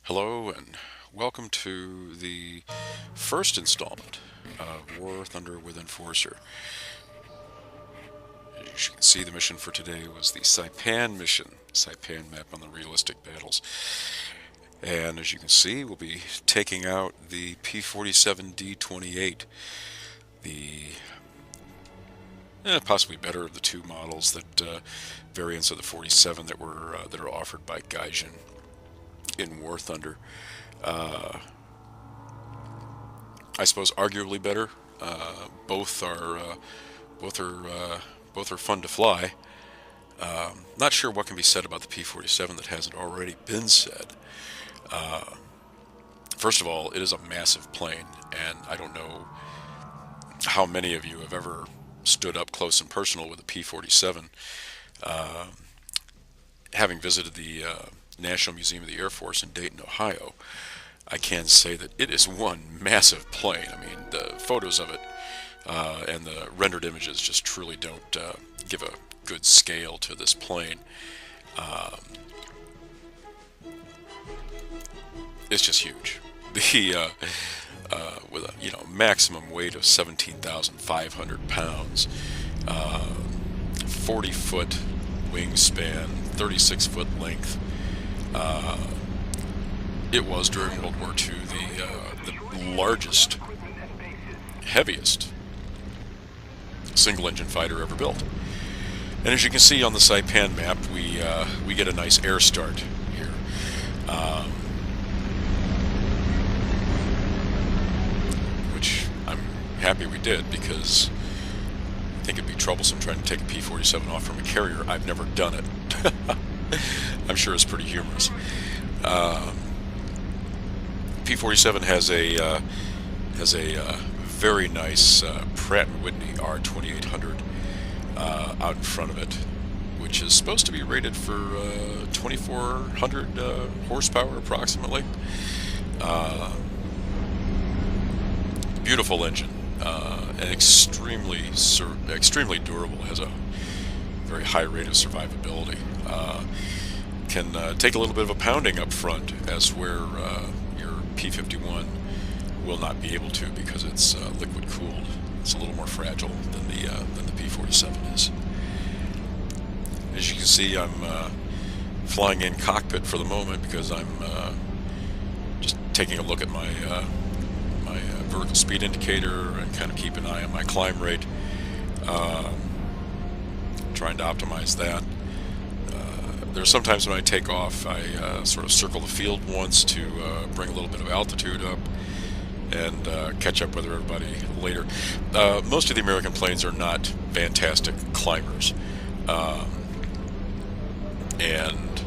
Hello and welcome to the first installment of War Thunder with Enforcer. As you can see, the mission for today was the Saipan mission, Saipan map on the realistic battles. And as you can see, we'll be taking out the P-47D 28, the possibly better of the two models that variants of the 47 that are offered by Gaijin in War Thunder. I suppose arguably better. Both are fun to fly. Not sure what can be said about the P-47 that hasn't already been said. First of all, it is a massive plane, and I don't know how many of you have ever stood up close and personal with a P-47. Having visited the National Museum of the Air Force in Dayton, Ohio, I can say that it is one massive plane. I mean, the photos of it and the rendered images just truly don't give a good scale to this plane. It's just huge. The with a maximum weight of 17,500 pounds, 40-foot wingspan, 36-foot length. It was during World War II the largest, heaviest single-engine fighter ever built. And as you can see on the Saipan map, we get a nice air start here. Which I'm happy we did, because I think it'd be troublesome trying to take a P-47 off from a carrier. I've never done it. I'm sure it's pretty humorous. P-47 has a very nice Pratt & Whitney R2800 out in front of it, which is supposed to be rated for 2,400 horsepower approximately. Beautiful engine, and extremely durable. Has a very high rate of survivability. Can take a little bit of a pounding up front, as where your P-51 will not be able to, because it's liquid cooled. It's a little more fragile than the P-47 is. As you can see, I'm flying in cockpit for the moment, because I'm just taking a look at my vertical speed indicator and kind of keep an eye on my climb rate, trying to optimize that. There's sometimes when I take off, I sort of circle the field once to bring a little bit of altitude up and catch up with everybody later. Most of the American planes are not fantastic climbers, and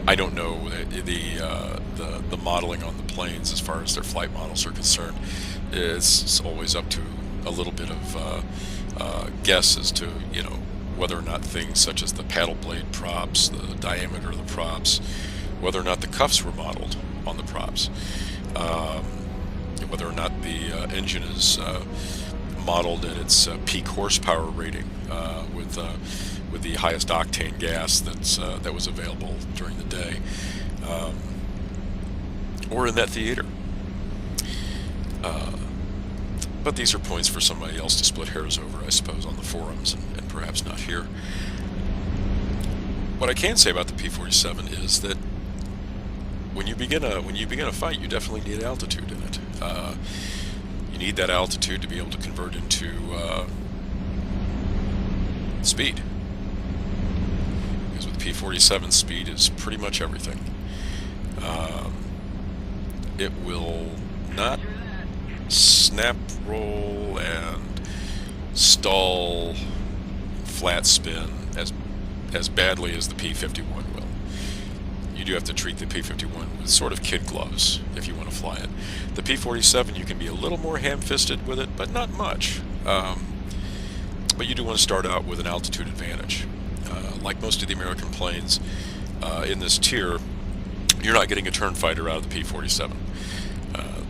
I don't know the modeling on the planes as far as their flight models are concerned. It's always up to a little bit of guess as to whether or not things such as the paddle blade props, the diameter of the props, whether or not the cuffs were modeled on the props, whether or not the engine is modeled at its peak horsepower rating with the highest octane gas that was available during the day, or in that theater. But these are points for somebody else to split hairs over, I suppose, on the forums, and perhaps not here. What I can say about the P-47 is that when you begin a fight, you definitely need altitude in it. You need that altitude to be able to convert into speed, because with the P-47, speed is pretty much everything. It will not snap, roll, and stall flat spin as badly as the P-51 will. You do have to treat the P-51 with sort of kid gloves if you want to fly it. The P-47, you can be a little more ham-fisted with it, but not much. But you do want to start out with an altitude advantage. Like most of the American planes in this tier, you're not getting a turn fighter out of the P-47.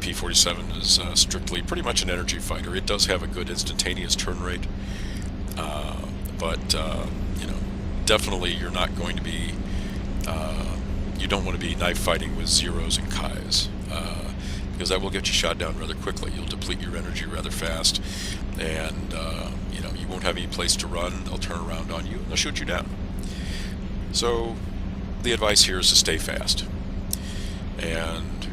P-47 is strictly pretty much an energy fighter. It does have a good instantaneous turn rate, but definitely you're not going to be you don't want to be knife fighting with Zeros and Kais, because that will get you shot down rather quickly. You'll deplete your energy rather fast, and you won't have any place to run. They'll turn around on you and they'll shoot you down. So the advice here is to stay fast and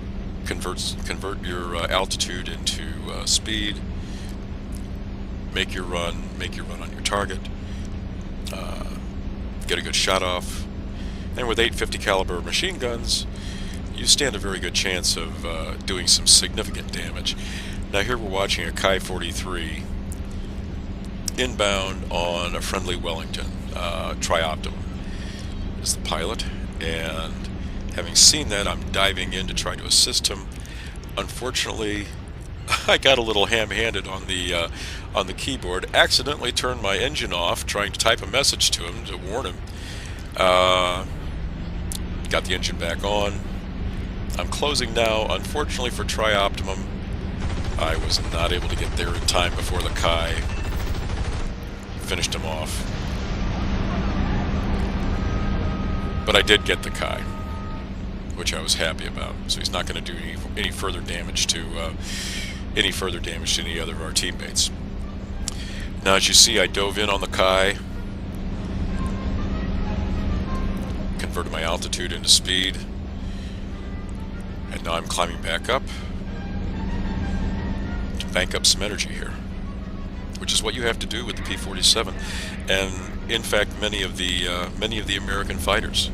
convert your altitude into speed. Make your run on your target. Get a good shot off. And with 850 caliber machine guns, you stand a very good chance of doing some significant damage. Now here we're watching a Kai 43 inbound on a friendly Wellington. Trioptimum is the pilot, and having seen that, I'm diving in to try to assist him. Unfortunately, I got a little ham-handed on the keyboard. Accidentally turned my engine off, trying to type a message to him to warn him. Got the engine back on. I'm closing now. Unfortunately for Trioptimum, I was not able to get there in time before the Kai finished him off. But I did get the Kai, which I was happy about. So he's not going to do any further damage to any other of our teammates. Now, as you see, I dove in on the Kai, converted my altitude into speed, and now I'm climbing back up to bank up some energy here, which is what you have to do with the P-47, and in fact many of the American fighters,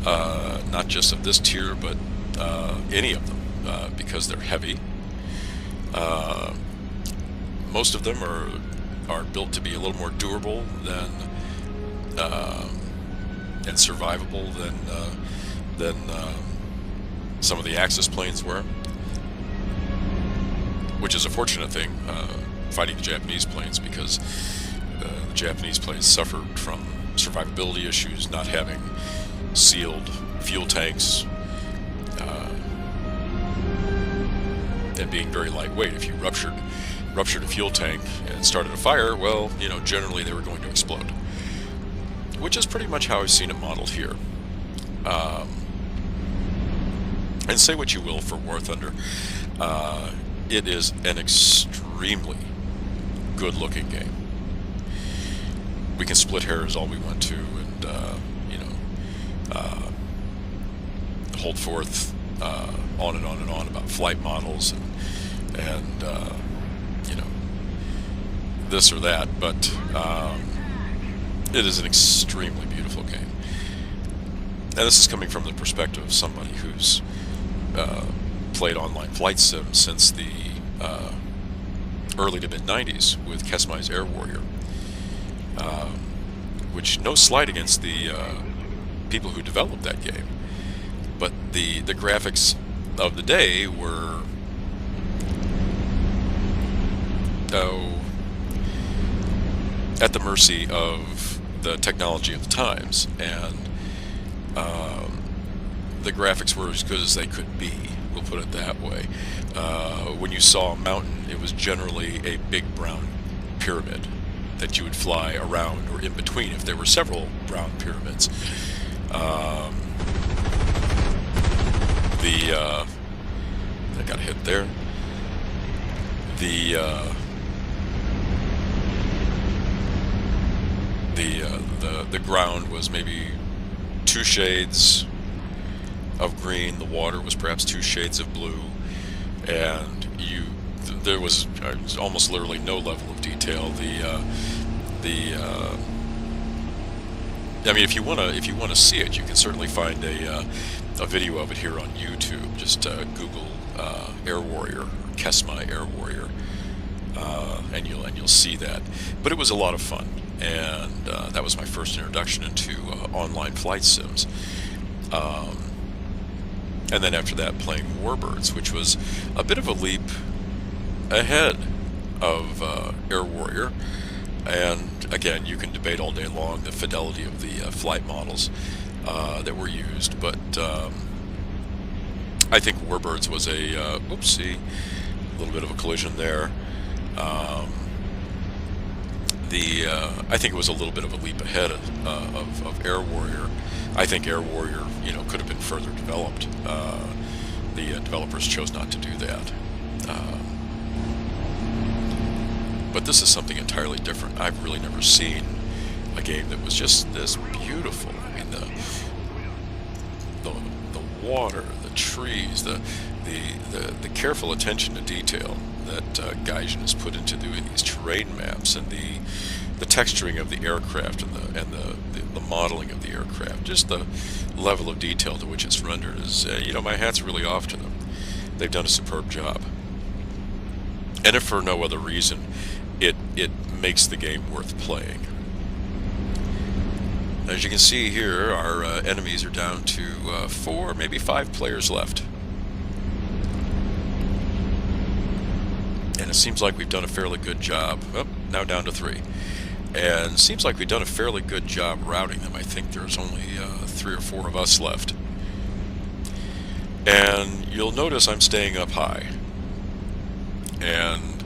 not just of this tier, but any of them, because they're heavy. Most of them are built to be a little more durable than and survivable than some of the Axis planes were, which is a fortunate thing fighting the Japanese planes, because the Japanese planes suffered from survivability issues, not having sealed fuel tanks, and being very lightweight. If you ruptured a fuel tank and started a fire, well, generally they were going to explode, which is pretty much how I've seen it modeled here. And say what you will for War Thunder, it is an extremely good-looking game. We can split hairs all we want to, and hold forth on and on and on about flight models and this or that, but it is an extremely beautiful game. And this is coming from the perspective of somebody who's played online flight sim since the early to mid-90s with Kesmai's Air Warrior, which, no slight against the people who developed that game, but the graphics of the day were at the mercy of the technology of the times, and the graphics were as good as they could be, we'll put it that way. When you saw a mountain, it was generally a big brown pyramid that you would fly around or in between if there were several brown pyramids. I got hit there. The ground was maybe 2 shades of green. The water was perhaps 2 shades of blue, and there was almost literally no level of detail. I mean, if you want to see it, you can certainly find a video of it here on YouTube. Just Google Air Warrior, Kesmai Air Warrior, and you'll see that. But it was a lot of fun, and that was my first introduction into online flight sims. And then after that, playing Warbirds, which was a bit of a leap ahead of Air Warrior. And again, you can debate all day long the fidelity of the flight models that were used, but I think Warbirds was a little bit of a collision there. I think it was a little bit of a leap ahead of Air Warrior. I think Air Warrior, could have been further developed. The developers chose not to do that. But this is something entirely different. I've really never seen a game that was just this beautiful. I mean, the water, the trees, the careful attention to detail that Gaijin has put into doing these terrain maps, and the texturing of the aircraft, and the modeling of the aircraft, just the level of detail to which it's rendered is, my hat's really off to them. They've done a superb job. And if for no other reason, it makes the game worth playing. As you can see here, our enemies are down to 4, maybe 5 players left. And it seems like we've done a fairly good job. Oh, now down to 3. And it seems like we've done a fairly good job routing them. I think there's only 3 or 4 of us left. And you'll notice I'm staying up high. And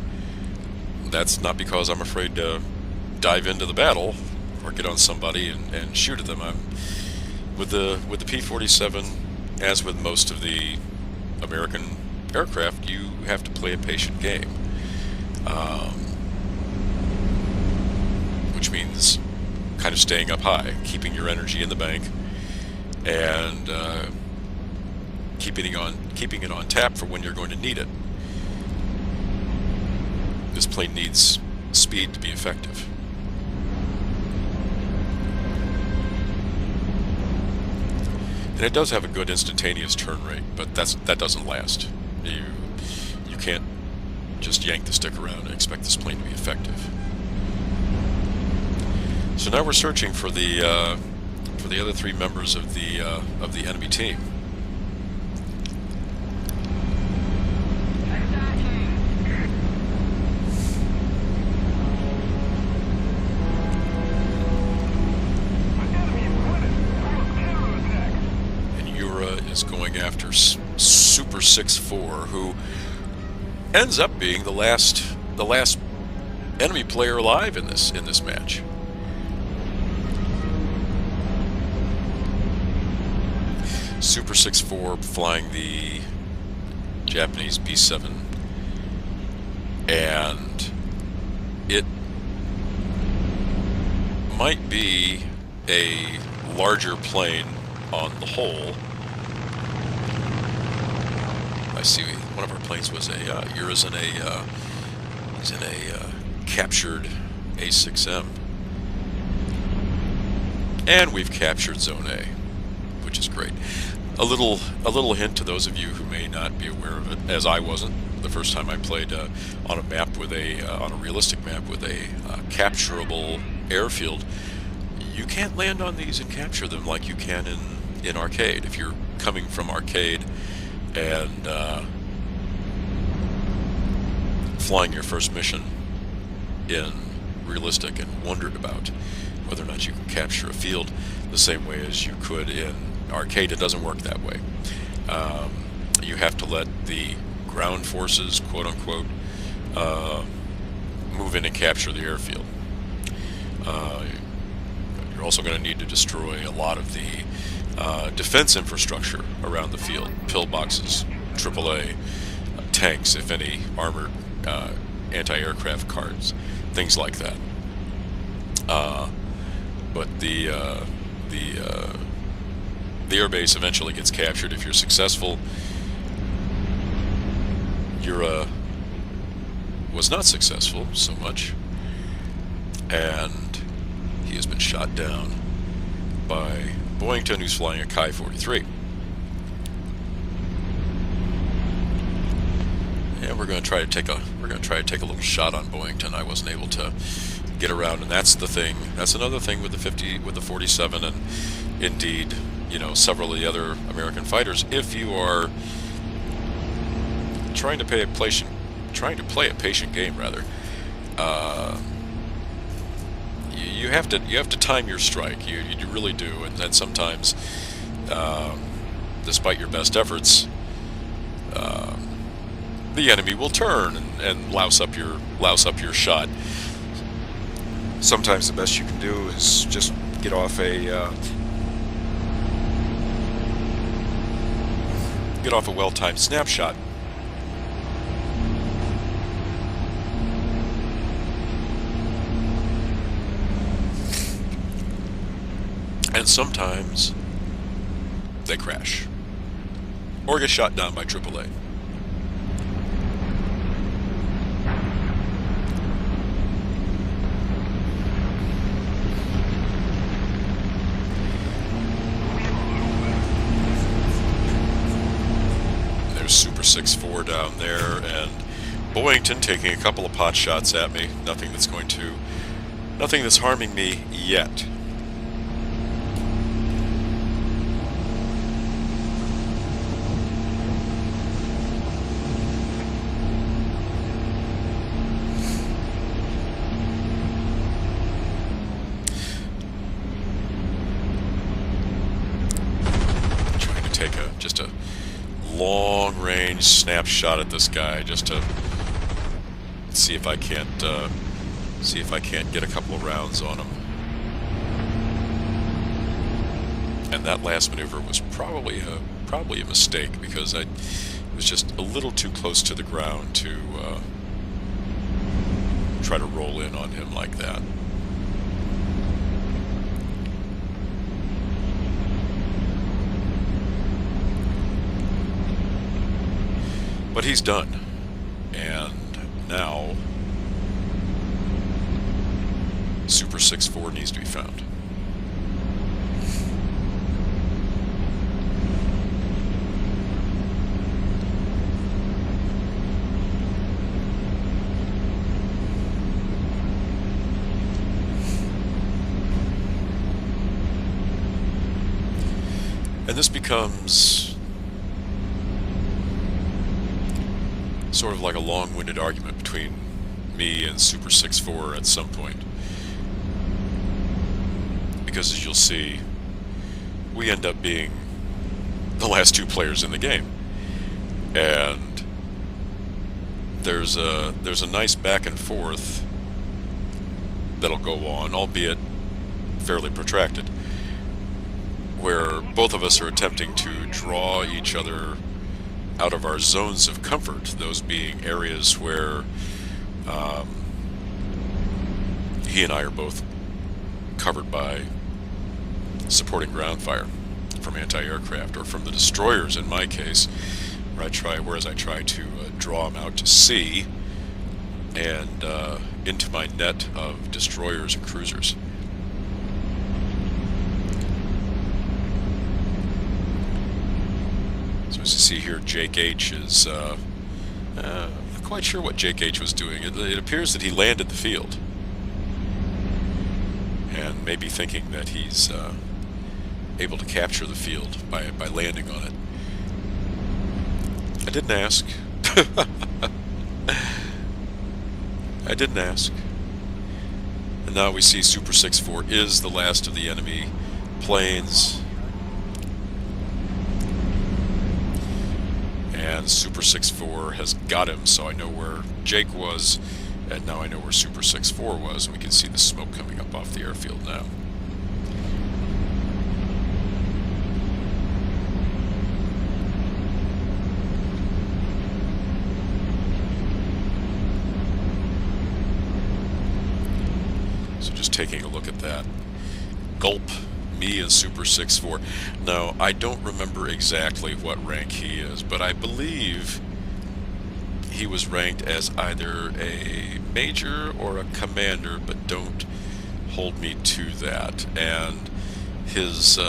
that's not because I'm afraid to dive into the battle or get on somebody and shoot at them. With the P-47, as with most of the American aircraft, you have to play a patient game. Which means kind of staying up high, keeping your energy in the bank, and keeping it on tap for when you're going to need it. This plane needs speed to be effective. And it does have a good instantaneous turn rate, but that doesn't last. You can't just yank the stick around and expect this plane to be effective. So now we're searching for the other 3 members of the enemy team. Is going after Super 6-4, who ends up being the last enemy player alive in this match. Super 6-4 flying the Japanese B-7, and it might be a larger plane on the whole. I see one of our planes was he's in a captured A6M, and we've captured Zone A, which is great. A little hint to those of you who may not be aware of it, as I wasn't the first time I played on a map with on a realistic map with a capturable airfield. You can't land on these and capture them like you can in arcade. If you're coming from arcade and flying your first mission in realistic and wondered about whether or not you can capture a field the same way as you could in arcade, it doesn't work that way. You have to let the ground forces, quote unquote, move in and capture the airfield. You're also going to need to destroy a lot of the defense infrastructure around the field, pillboxes, AAA, tanks, if any, armored anti-aircraft cards, things like that. But the airbase eventually gets captured. If you're successful, Yura was not successful so much, and he has been shot down by Boyington, who's flying a Kai 43. And we're going to try to take a little shot on Boyington. I wasn't able to get around, and that's the thing. That's another thing with the 47, and indeed, several of the other American fighters. If you are trying to play a patient game, rather, you have to time your strike. You really do, and then sometimes, despite your best efforts, the enemy will turn and louse up your shot. sometimes the best you can do is just get off a well-timed snapshot. And sometimes they crash or get shot down by AAA. There's Super 6-4 down there, and Boyington taking a couple of pot shots at me. Nothing that's harming me yet. Just a long-range snapshot at this guy, just to see if I can't get a couple of rounds on him. And that last maneuver was probably a mistake, because I was just a little too close to the ground to try to roll in on him like that. But he's done, and now Super 6-4 needs to be found. And this becomes sort of like a long-winded argument between me and Super 6-4 at some point. Because as you'll see, we end up being the last two players in the game. And there's a nice back and forth that'll go on, albeit fairly protracted, where both of us are attempting to draw each other out of our zones of comfort, those being areas where he and I are both covered by supporting ground fire from anti-aircraft, or from the destroyers in my case, whereas I try to draw them out to sea and into my net of destroyers and cruisers. So as you see here, Jake H is not quite sure what Jake H was doing. It appears that he landed the field, and maybe thinking that he's able to capture the field by landing on it. I didn't ask. I didn't ask. And now we see Super 6-4 is the last of the enemy planes. And Super 6-4 has got him, so I know where Jake was, and now I know where Super 6-4 was, and we can see the smoke coming up off the airfield now. So just taking a look at that. Gulp. Me and Super 6-4. Now, I don't remember exactly what rank he is, but I believe he was ranked as either a major or a commander, but don't hold me to that. And his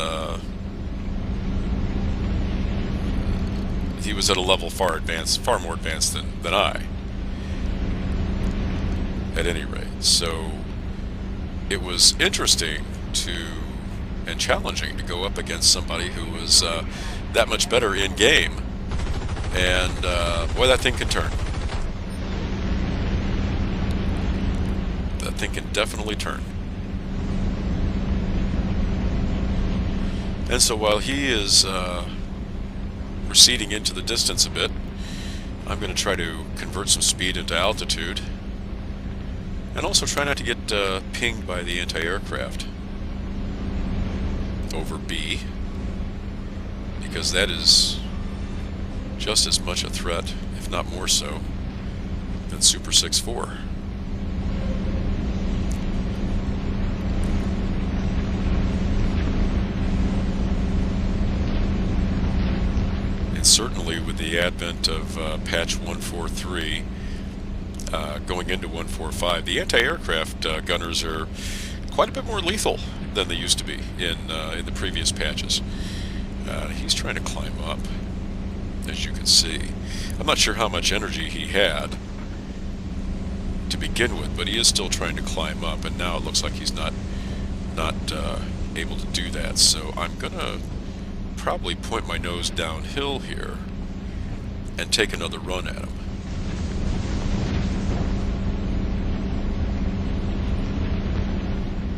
he was at a level far more advanced than I, at any rate. So it was interesting and challenging to go up against somebody who was that much better in game, and boy, that thing can turn. That thing can definitely turn. And so while he is receding into the distance a bit, I'm going to try to convert some speed into altitude And also try not to get pinged by the anti-aircraft over B, because that is just as much a threat, if not more so, than Super 6-4. And certainly with the advent of patch 143 going into 145, the anti-aircraft gunners are quite a bit more lethal than they used to be in the previous patches. He's trying to climb up, as you can see. I'm not sure how much energy he had to begin with, but he is still trying to climb up, and now it looks like he's not able to do that. So I'm gonna probably point my nose downhill here and take another run at him.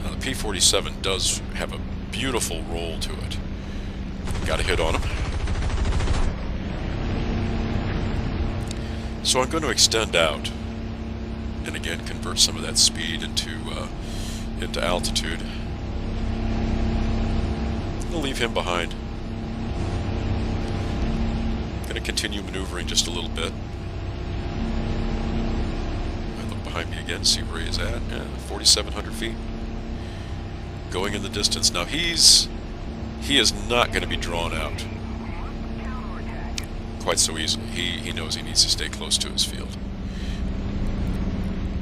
Now the P-47 does have a beautiful roll to it. Got a hit on him. So I'm going to extend out and again convert some of that speed into altitude. I'll leave him behind. Going to continue maneuvering just a little bit. I look behind me again, see where he's at. 4,700 feet. Going in the distance. Now he is not going to be drawn out quite so easily. He knows he needs to stay close to his field.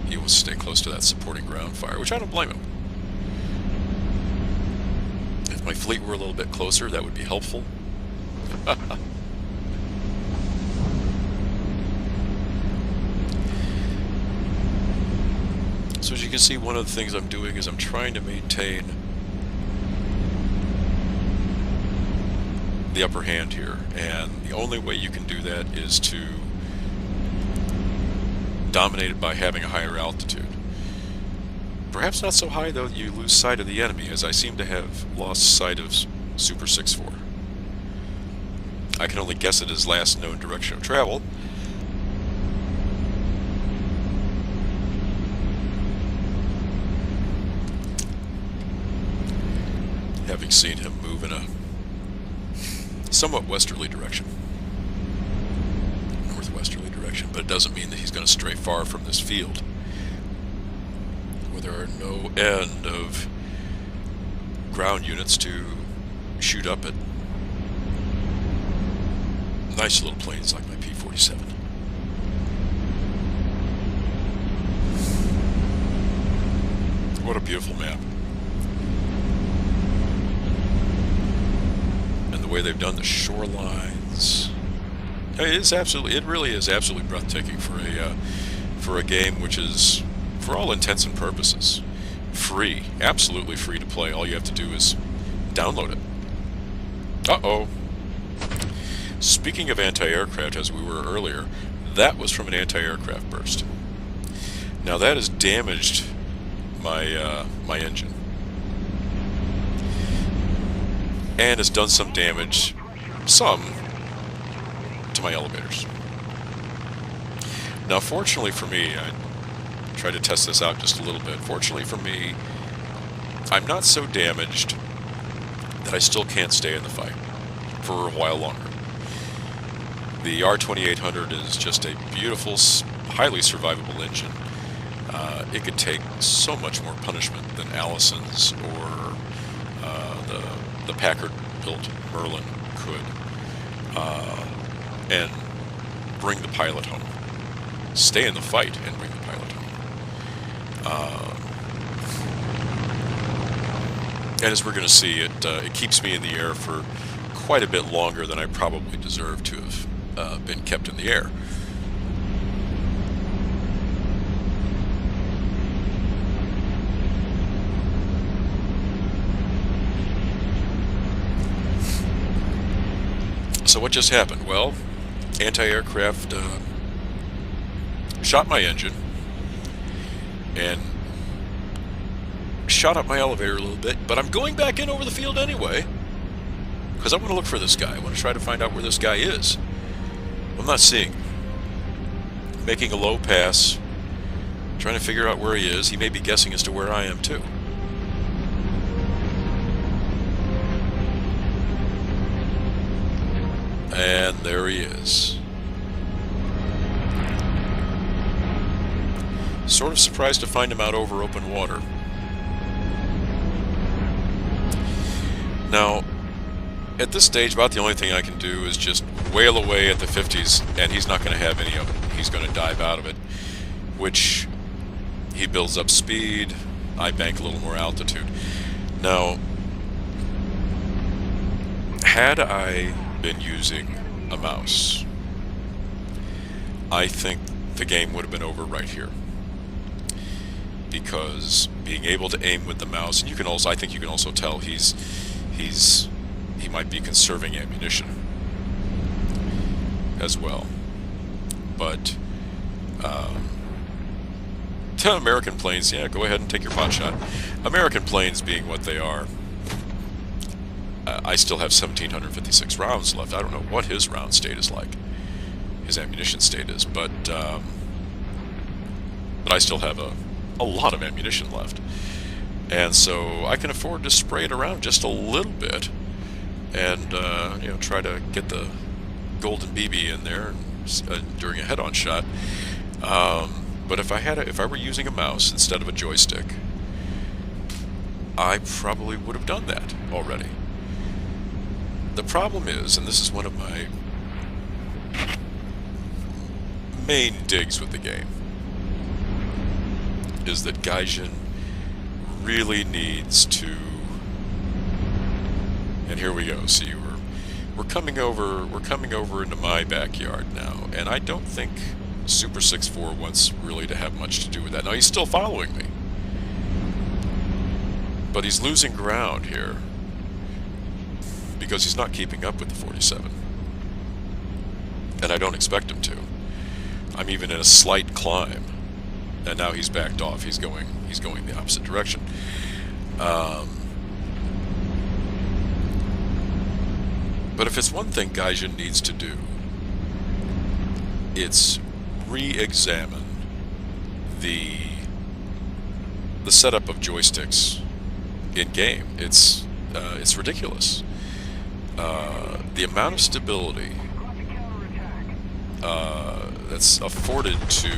He wants to stay close to that supporting ground fire, which I don't blame him. If my fleet were a little bit closer, that would be helpful. So as you can see, one of the things I'm doing is I'm trying to maintain the upper hand here, and the only way you can do that is to dominate it by having a higher altitude. Perhaps not so high though that you lose sight of the enemy, as I seem to have lost sight of Super 6-4. I can only guess at his last known direction of travel. Having seen him move in a somewhat westerly direction, northwesterly direction, but it doesn't mean that he's going to stray far from this field, where there are no end of ground units to shoot up at nice little planes like my P-47. What a beautiful map. The way they've done the shorelines, it really is absolutely breathtaking for a game which is, for all intents and purposes, free, absolutely free to play. All you have to do is download it. Uh-oh. Speaking of anti-aircraft, as we were earlier, that was from an anti-aircraft burst. Now that has damaged my my engine, and it's done some damage, to my elevators. Now, fortunately for me, I tried to test this out just a little bit. Fortunately for me, I'm not so damaged that I still can't stay in the fight for a while longer. The R2800 is just a beautiful, highly survivable engine. It could take so much more punishment than Allison's or the Packard-built Merlin could, and bring the pilot home. Stay in the fight and bring the pilot home. And as we're going to see, it keeps me in the air for quite a bit longer than I probably deserve to have been kept in the air. So what just happened? Well, anti-aircraft shot my engine and shot up my elevator a little bit, but I'm going back in over the field anyway because I want to look for this guy. I want to try to find out where this guy is. I'm not seeing him. Making a low pass, Trying to figure out where he is. He may be guessing as to where I am, too. And there he is. Sort of surprised to find him out over open water. Now, at this stage, about the only thing I can do is just wail away at the 50s, and he's not going to have any of it. He's going to dive out of it, which he builds up speed. I bank a little more altitude. Now, had I been using a mouse, I think the game would have been over right here. Because being able to aim with the mouse, and you can also, I think you can also tell he might be conserving ammunition as well. But American planes, yeah, go ahead and take your pot shot. American planes being what they are, I still have 1,756 rounds left. I don't know what his round state is like, his ammunition state is, but I still have a lot of ammunition left. And so I can afford to spray it around just a little bit and you know, try to get the golden BB in there during a head-on shot. But if I were using a mouse instead of a joystick, I probably would have done that already. The problem is, and this is one of my main digs with the game, is that Gaijin really needs to, and here we go. See, we're coming over into my backyard now, and I don't think Super 6-4 wants really to have much to do with that. Now he's still following me, but he's losing ground here because he's not keeping up with the 47, and I don't expect him to. I'm even in a slight climb, and now he's backed off. He's going the opposite direction. But if it's one thing Gaijin needs to do, it's re-examine the setup of joysticks in game. It's ridiculous. The amount of stability that's afforded to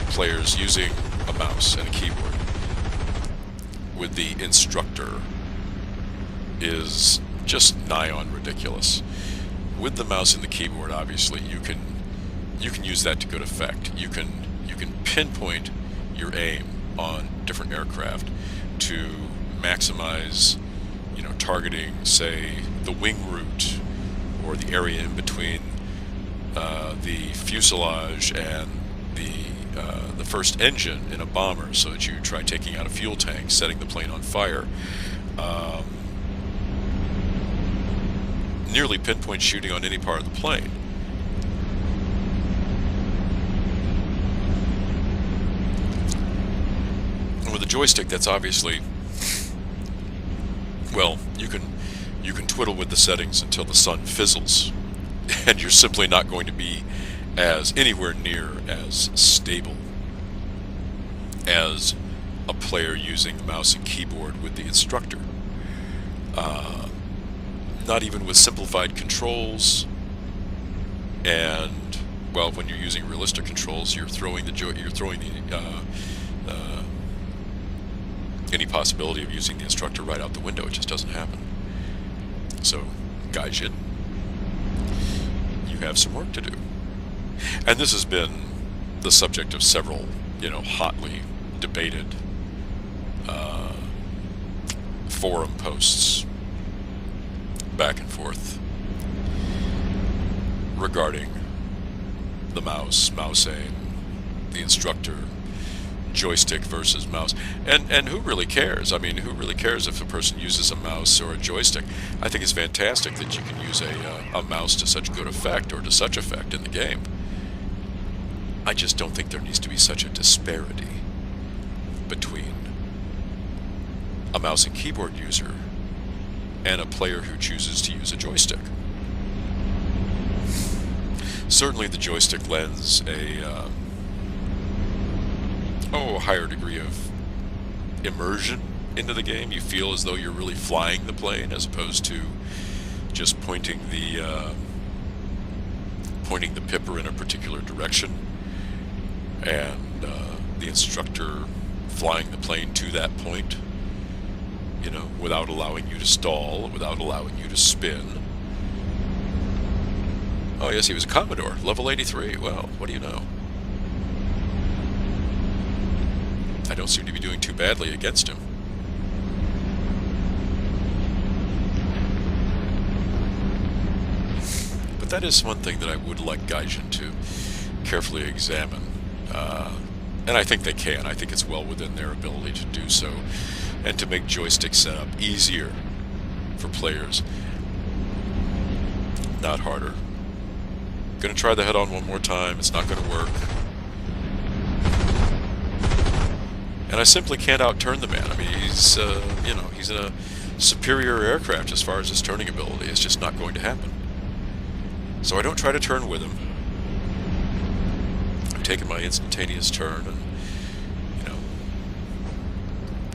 players using a mouse and a keyboard with the instructor is just nigh on ridiculous. With the mouse and the keyboard, obviously, you can use that to good effect. You can pinpoint your aim on different aircraft to maximize, you know, targeting, say, the wing route or the area in between the fuselage and the first engine in a bomber, so that you try taking out a fuel tank, setting the plane on fire. Nearly pinpoint shooting on any part of the plane. And with a joystick, that's obviously, well, you can twiddle with the settings until the sun fizzles, and you're simply not going to be anywhere near as stable as a player using the mouse and keyboard with the instructor. Not even with simplified controls, and well, when you're using realistic controls, you're throwing any possibility of using the instructor right out the window. It just doesn't happen. So, Gaijin, you have some work to do. And this has been the subject of several, you know, hotly debated forum posts back and forth regarding the mouse aim, the instructor, joystick versus mouse, and who really cares? I mean, who really cares if a person uses a mouse or a joystick? I think it's fantastic that you can use a mouse to such good effect, or to such effect in the game. I just don't think there needs to be such a disparity between a mouse and keyboard user and a player who chooses to use a joystick. Certainly the joystick lends a higher degree of immersion into the game. You feel as though you're really flying the plane as opposed to just pointing the pipper in a particular direction and the instructor flying the plane to that point, you know, without allowing you to stall, without allowing you to spin. Oh yes, he was a Commodore, level 83. Well, what do you know? I don't seem to be doing too badly against him. But that is one thing that I would like Gaijin to carefully examine. And I think they can. I think it's well within their ability to do so. And to make joystick setup easier for players, not harder. Gonna try the head-on one more time. It's not gonna work. And I simply can't outturn the man. I mean, he's, you know, he's in a superior aircraft as far as his turning ability. It's just not going to happen. So I don't try to turn with him. I'm taking my instantaneous turn and, you know,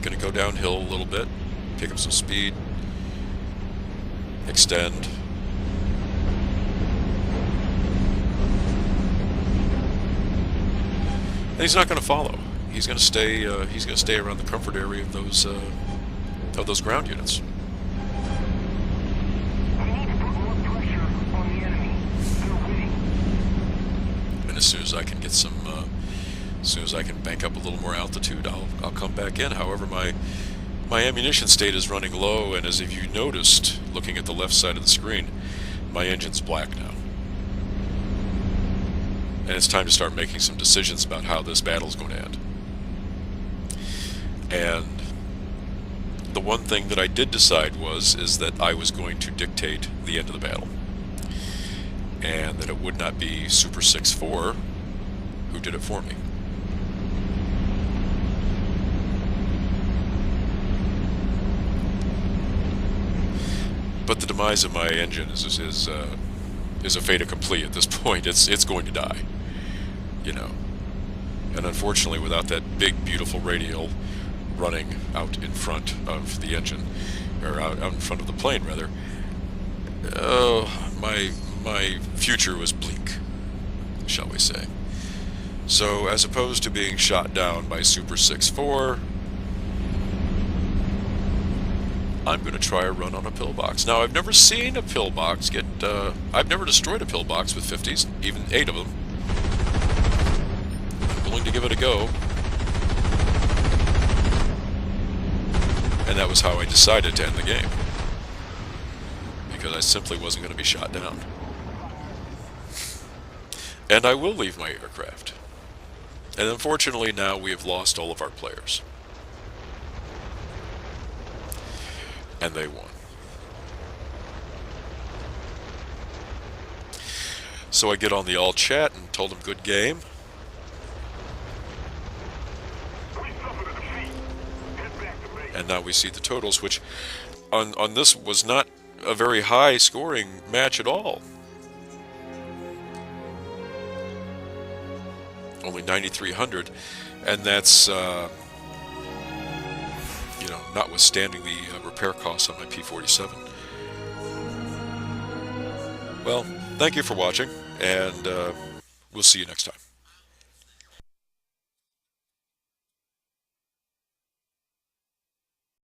gonna go downhill a little bit, pick up some speed, extend. And he's not gonna follow. He's gonna stay. He's gonna stay around the comfort area of those ground units. And as soon as I can get some, as soon as I can bank up a little more altitude, I'll come back in. However, my ammunition state is running low, and as if you noticed, looking at the left side of the screen, my engine's black now. And it's time to start making some decisions about how this battle is going to end. And the one thing that I did decide is that I was going to dictate the end of the battle. And that it would not be Super 6-4 who did it for me. But the demise of my engine is a fait accompli at this point. It's going to die, you know. And unfortunately, without that big, beautiful radial running out in front of the engine, or out in front of the plane, rather, my future was bleak, shall we say. So, as opposed to being shot down by Super 6-4, I'm going to try a run on a pillbox. Now, I've never seen a pillbox get... I've never destroyed a pillbox with 50s, even 8 of them. I'm willing to give it a go. And that was how I decided to end the game. Because I simply wasn't going to be shot down. And I will leave my aircraft. And unfortunately, now we have lost all of our players. And they won. So I get on the all chat and told them good game. And now we see the totals, which on this was not a very high scoring match at all. Only 9,300, and that's you know, notwithstanding the repair costs on my P-47. Well, thank you for watching, and we'll see you next time.